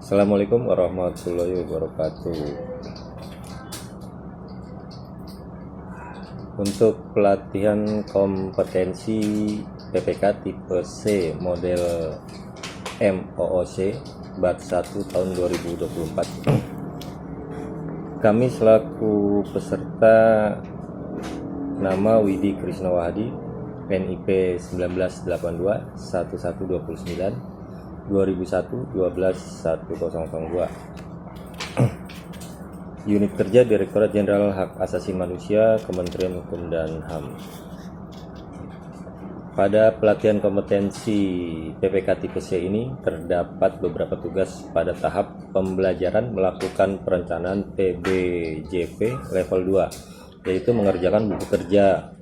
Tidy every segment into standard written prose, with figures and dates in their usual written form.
Assalamualaikum warahmatullahi wabarakatuh. Untuk pelatihan kompetensi PPK tipe C model MOOC Bat 1 tahun 2024, kami selaku peserta nama Widi Krisnawahdi, NIP 1982 1129 2001 12 1002, Unit Kerja Direktorat Jenderal Hak Asasi Manusia, Kementerian Hukum dan HAM. Pada pelatihan kompetensi PPK tipe C ini terdapat beberapa tugas pada tahap pembelajaran melakukan perencanaan PBJP level 2, yaitu mengerjakan buku kerja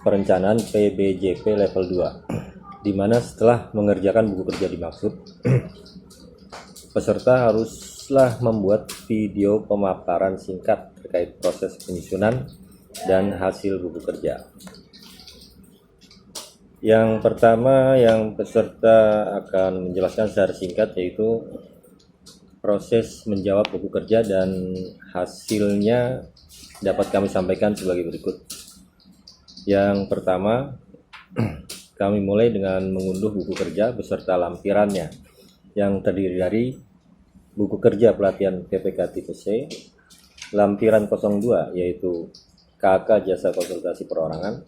perencanaan PBJP level 2, di mana setelah mengerjakan buku kerja dimaksud, peserta haruslah membuat video pemaparan singkat terkait proses penyusunan dan hasil buku kerja. Yang pertama yang peserta akan menjelaskan secara singkat yaitu proses menjawab buku kerja, dan hasilnya dapat kami sampaikan sebagai berikut. Yang pertama, kami mulai dengan mengunduh buku kerja beserta lampirannya yang terdiri dari buku kerja pelatihan PPK tipe C, lampiran 02 yaitu KK jasa konsultasi perorangan,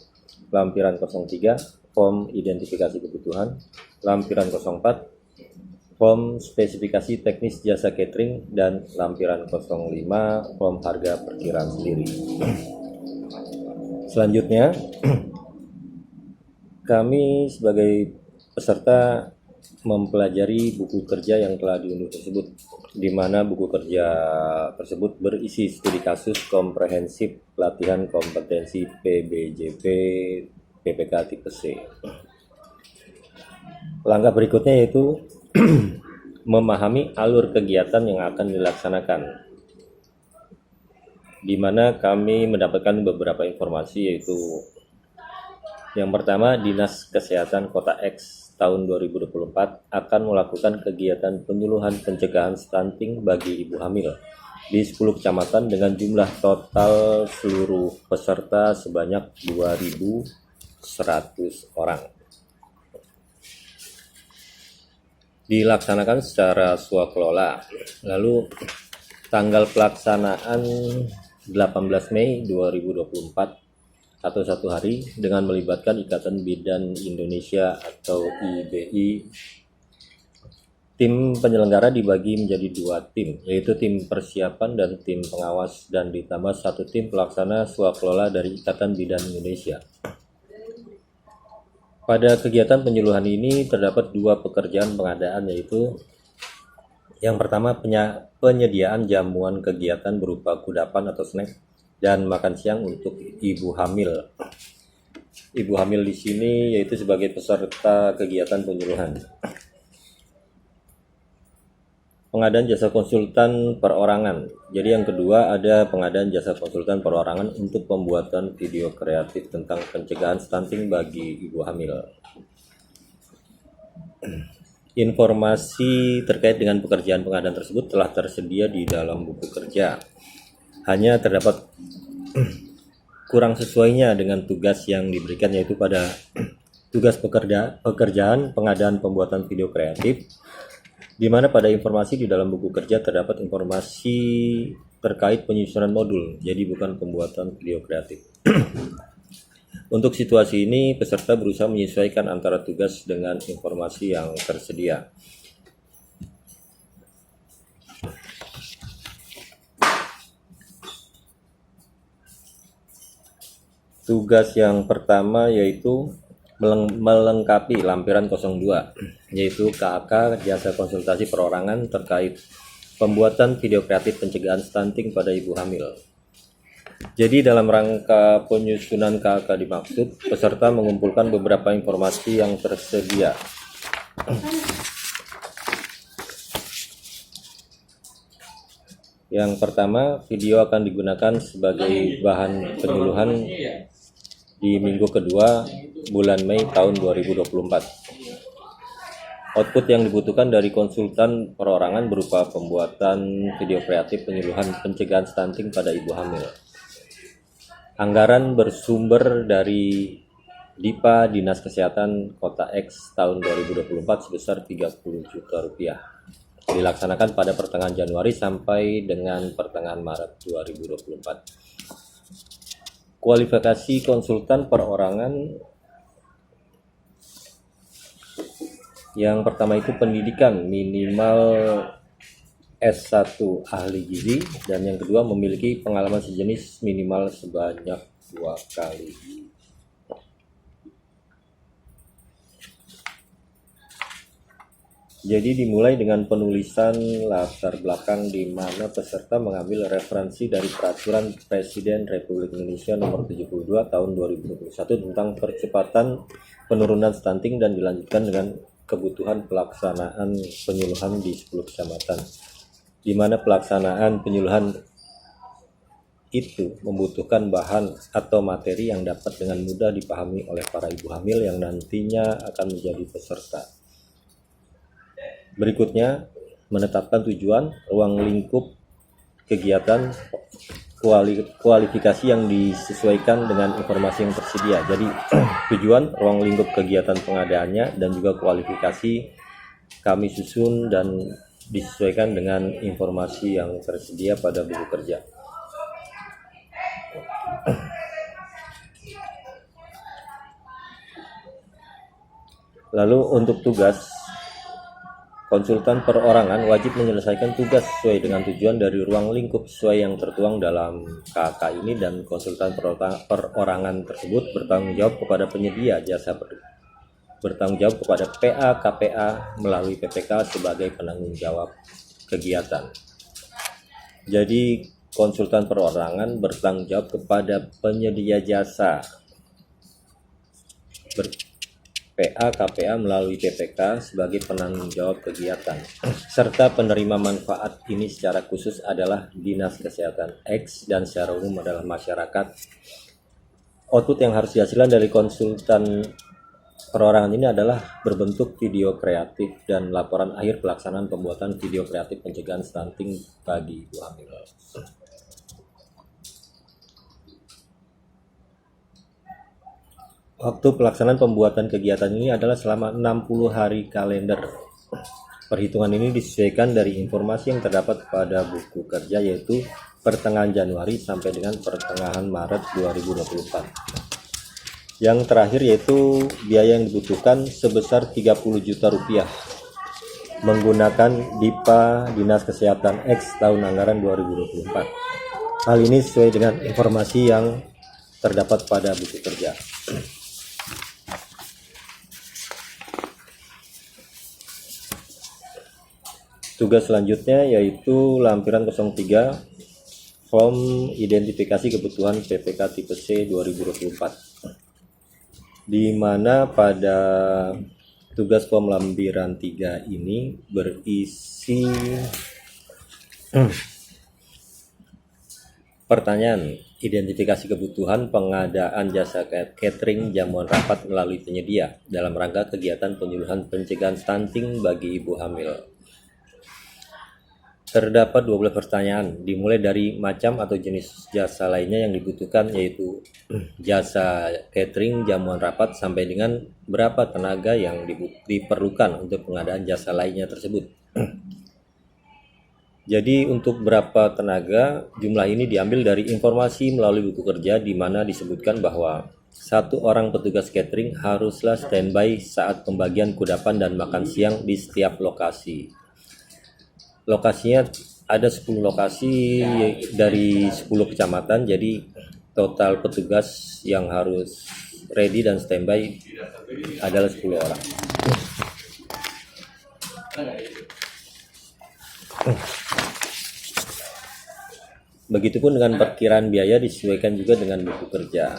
lampiran 03 form identifikasi kebutuhan, lampiran 04 form spesifikasi teknis jasa catering, dan lampiran 05 form harga perkiraan sendiri. Selanjutnya, kami sebagai peserta mempelajari buku kerja yang telah diunduh tersebut, di mana buku kerja tersebut berisi studi kasus komprehensif pelatihan kompetensi PBJP PPK tipe C. Langkah berikutnya yaitu memahami alur kegiatan yang akan dilaksanakan, di mana kami mendapatkan beberapa informasi, yaitu yang pertama, Dinas Kesehatan Kota X tahun 2024 akan melakukan kegiatan penyuluhan pencegahan stunting bagi ibu hamil di 10 kecamatan dengan jumlah total seluruh peserta sebanyak 2.100 orang. Dilaksanakan secara swakelola. Lalu tanggal pelaksanaan 18 Mei 2024 atau 1 hari dengan melibatkan Ikatan Bidan Indonesia atau IBI. Tim penyelenggara dibagi menjadi 2 tim, yaitu tim persiapan dan tim pengawas, dan ditambah 1 tim pelaksana swakelola dari Ikatan Bidan Indonesia. Pada kegiatan penyuluhan ini terdapat 2 pekerjaan pengadaan, yaitu yang pertama penyediaan jamuan kegiatan berupa kudapan atau snack dan makan siang untuk ibu hamil. Ibu hamil di sini yaitu sebagai peserta kegiatan penyuluhan. Pengadaan jasa konsultan perorangan. Jadi yang kedua ada pengadaan jasa konsultan perorangan untuk pembuatan video kreatif tentang pencegahan stunting bagi ibu hamil. Informasi terkait dengan pekerjaan pengadaan tersebut telah tersedia di dalam buku kerja. Hanya terdapat kurang sesuainya dengan tugas yang diberikan, yaitu pada tugas pekerjaan pengadaan pembuatan video kreatif, di mana pada informasi di dalam buku kerja terdapat informasi terkait penyusunan modul, jadi bukan pembuatan video kreatif. Untuk situasi ini, peserta berusaha menyesuaikan antara tugas dengan informasi yang tersedia. Tugas yang pertama yaitu melengkapi lampiran 02, yaitu KK jasa konsultasi perorangan terkait pembuatan video kreatif pencegahan stunting pada ibu hamil. Jadi dalam rangka penyusunan KK dimaksud, peserta mengumpulkan beberapa informasi yang tersedia. Yang pertama, video akan digunakan sebagai bahan penyuluhan di minggu kedua bulan Mei tahun 2024. Output yang dibutuhkan dari konsultan perorangan berupa pembuatan video kreatif penyuluhan pencegahan stunting pada ibu hamil. Anggaran bersumber dari DIPA Dinas Kesehatan Kota X tahun 2024 sebesar 30 juta rupiah. Dilaksanakan pada pertengahan Januari sampai dengan pertengahan Maret 2024. Kualifikasi konsultan perorangan yang pertama itu pendidikan minimal S1 ahli gizi, dan yang kedua memiliki pengalaman sejenis minimal sebanyak 2 kali. Jadi dimulai dengan penulisan latar belakang di mana peserta mengambil referensi dari Peraturan Presiden Republik Indonesia Nomor 72 Tahun 2021 tentang percepatan penurunan stunting dan dilanjutkan dengan kebutuhan pelaksanaan penyuluhan di 10 kecamatan, di mana pelaksanaan penyuluhan itu membutuhkan bahan atau materi yang dapat dengan mudah dipahami oleh para ibu hamil yang nantinya akan menjadi peserta. Berikutnya, menetapkan tujuan, ruang lingkup kegiatan, kualifikasi yang disesuaikan dengan informasi yang tersedia. Jadi tujuan, ruang lingkup kegiatan pengadaannya, dan juga kualifikasi kami susun dan disesuaikan dengan informasi yang tersedia pada buku kerja. Lalu untuk tugas, konsultan perorangan wajib menyelesaikan tugas sesuai dengan tujuan dari ruang lingkup sesuai yang tertuang dalam KK ini, dan konsultan perorangan tersebut bertanggung jawab kepada penyedia jasa, bertanggung jawab kepada PA KPA melalui PPK sebagai penanggung jawab kegiatan. Jadi konsultan perorangan bertanggung jawab kepada penyedia jasa, PA KPA melalui PPK sebagai penanggung jawab kegiatan, serta penerima manfaat ini secara khusus adalah Dinas Kesehatan X dan secara umum adalah masyarakat. Output yang harus dihasilkan dari konsultan perorangan ini adalah berbentuk video kreatif dan laporan akhir pelaksanaan pembuatan video kreatif pencegahan stunting bagi ibu hamil. Waktu pelaksanaan pembuatan kegiatan ini adalah selama 60 hari kalender. Perhitungan ini disesuaikan dari informasi yang terdapat pada buku kerja, yaitu pertengahan Januari sampai dengan pertengahan Maret 2024. Yang terakhir yaitu biaya yang dibutuhkan sebesar 30 juta rupiah menggunakan DIPA Dinas Kesehatan X tahun anggaran 2024. Hal ini sesuai dengan informasi yang terdapat pada buku kerja. Tugas selanjutnya yaitu lampiran 03 form identifikasi kebutuhan PPK tipe C 2024, di mana pada tugas form lampiran 3 ini berisi pertanyaan identifikasi kebutuhan pengadaan jasa catering jamuan rapat melalui penyedia dalam rangka kegiatan penyuluhan pencegahan stunting bagi ibu hamil. Terdapat 12 pertanyaan, dimulai dari macam atau jenis jasa lainnya yang dibutuhkan, yaitu jasa catering jamuan rapat sampai dengan berapa tenaga yang diperlukan untuk pengadaan jasa lainnya tersebut. Jadi untuk berapa tenaga, jumlah ini diambil dari informasi melalui buku kerja, di mana disebutkan bahwa satu orang petugas catering haruslah standby saat pembagian kudapan dan makan siang di setiap lokasi. Lokasinya ada 10 lokasi dari 10 kecamatan, jadi total petugas yang harus ready dan standby adalah 10 orang. Begitupun dengan perkiraan biaya disesuaikan juga dengan buku kerja.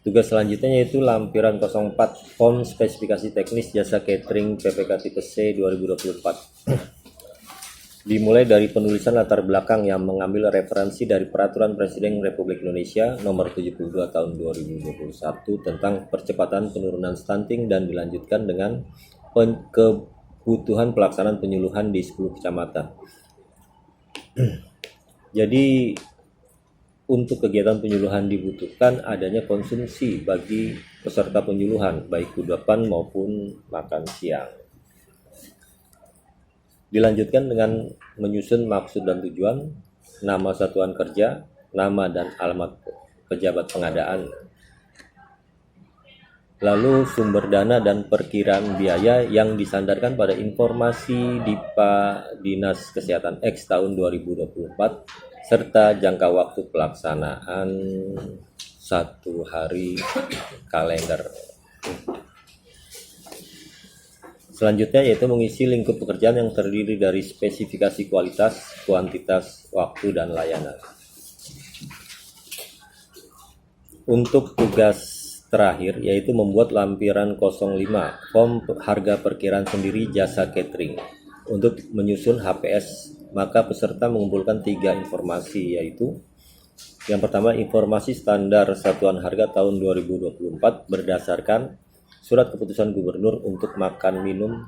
Tugas selanjutnya yaitu lampiran 04 form spesifikasi teknis jasa catering PPK tipe C 2024. Dimulai dari penulisan latar belakang yang mengambil referensi dari Peraturan Presiden Republik Indonesia Nomor 72 Tahun 2021 tentang percepatan penurunan stunting dan dilanjutkan dengan kebutuhan pelaksanaan penyuluhan di 10 kecamatan. Jadi untuk kegiatan penyuluhan dibutuhkan adanya konsumsi bagi peserta penyuluhan, baik kudapan maupun makan siang. Dilanjutkan dengan menyusun maksud dan tujuan, nama satuan kerja, nama dan alamat pejabat pengadaan, lalu sumber dana dan perkiraan biaya yang disandarkan pada informasi DIPA Dinas Kesehatan X tahun 2024 serta jangka waktu pelaksanaan 1 hari kalender. Selanjutnya yaitu mengisi lingkup pekerjaan yang terdiri dari spesifikasi kualitas, kuantitas, waktu, dan layanan. Untuk tugas terakhir yaitu membuat lampiran 05 form harga perkiraan sendiri jasa catering. Untuk menyusun HPS, maka peserta mengumpulkan 3 informasi yaitu yang pertama informasi standar satuan harga tahun 2024 berdasarkan Surat Keputusan Gubernur untuk makan minum.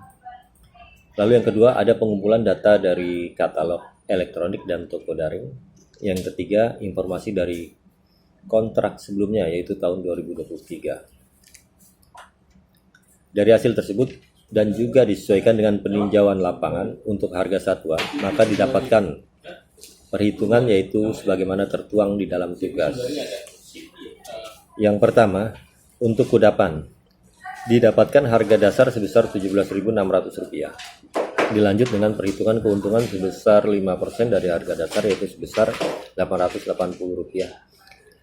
Lalu yang kedua ada pengumpulan data dari katalog elektronik dan toko daring. Yang ketiga informasi dari kontrak sebelumnya yaitu tahun 2023. Dari hasil tersebut dan juga disesuaikan dengan peninjauan lapangan untuk harga satuan, maka didapatkan perhitungan yaitu sebagaimana tertuang di dalam tugas. Yang pertama, untuk kudapan didapatkan harga dasar sebesar Rp17.600. Dilanjut dengan perhitungan keuntungan sebesar 5% dari harga dasar yaitu sebesar Rp880.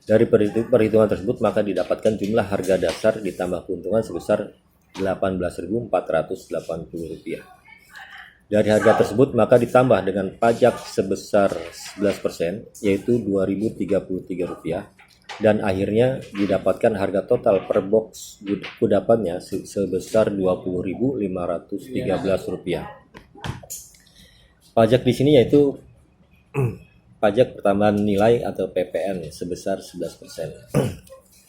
Dari perhitungan tersebut maka didapatkan jumlah harga dasar ditambah keuntungan sebesar Rp18.480. Dari harga tersebut maka ditambah dengan pajak sebesar 11% yaitu Rp2.033 dan akhirnya didapatkan harga total per box kudapannya sebesar Rp20.513. Pajak di sini yaitu pajak pertambahan nilai atau PPN sebesar 11%.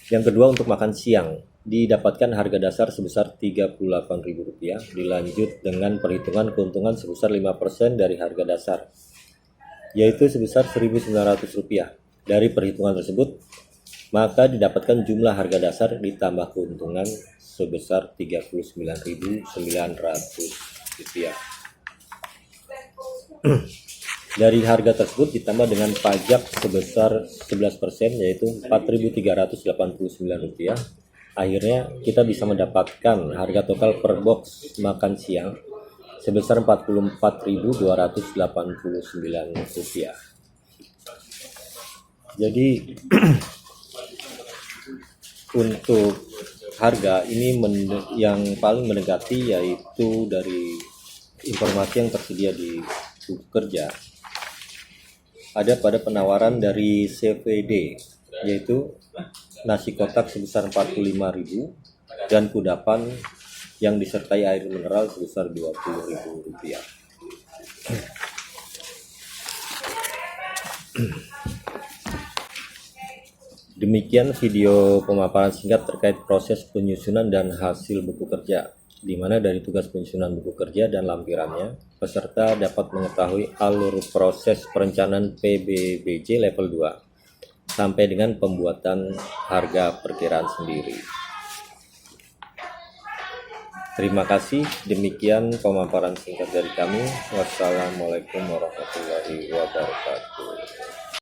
Yang kedua untuk makan siang didapatkan harga dasar sebesar Rp38.000 dilanjut dengan perhitungan keuntungan sebesar 5% dari harga dasar yaitu sebesar Rp1.900. Dari perhitungan tersebut maka didapatkan jumlah harga dasar ditambah keuntungan sebesar Rp39.900. Dari harga tersebut ditambah dengan pajak sebesar 11% yaitu Rp4.389. Akhirnya kita bisa mendapatkan harga total per box makan siang sebesar Rp44.289. Jadi untuk harga ini yang paling mendekati yaitu dari informasi yang tersedia di buku kerja ada pada penawaran dari CVD yaitu nasi kotak sebesar Rp45.000 dan kudapan yang disertai air mineral sebesar Rp20.000. Demikian video pemaparan singkat terkait proses penyusunan dan hasil buku kerja, di mana dari tugas penyusunan buku kerja dan lampirannya, peserta dapat mengetahui alur proses perencanaan PBBJ level 2 sampai dengan pembuatan harga perkiraan sendiri. Terima kasih, demikian pemaparan singkat dari kami. Wassalamualaikum warahmatullahi wabarakatuh.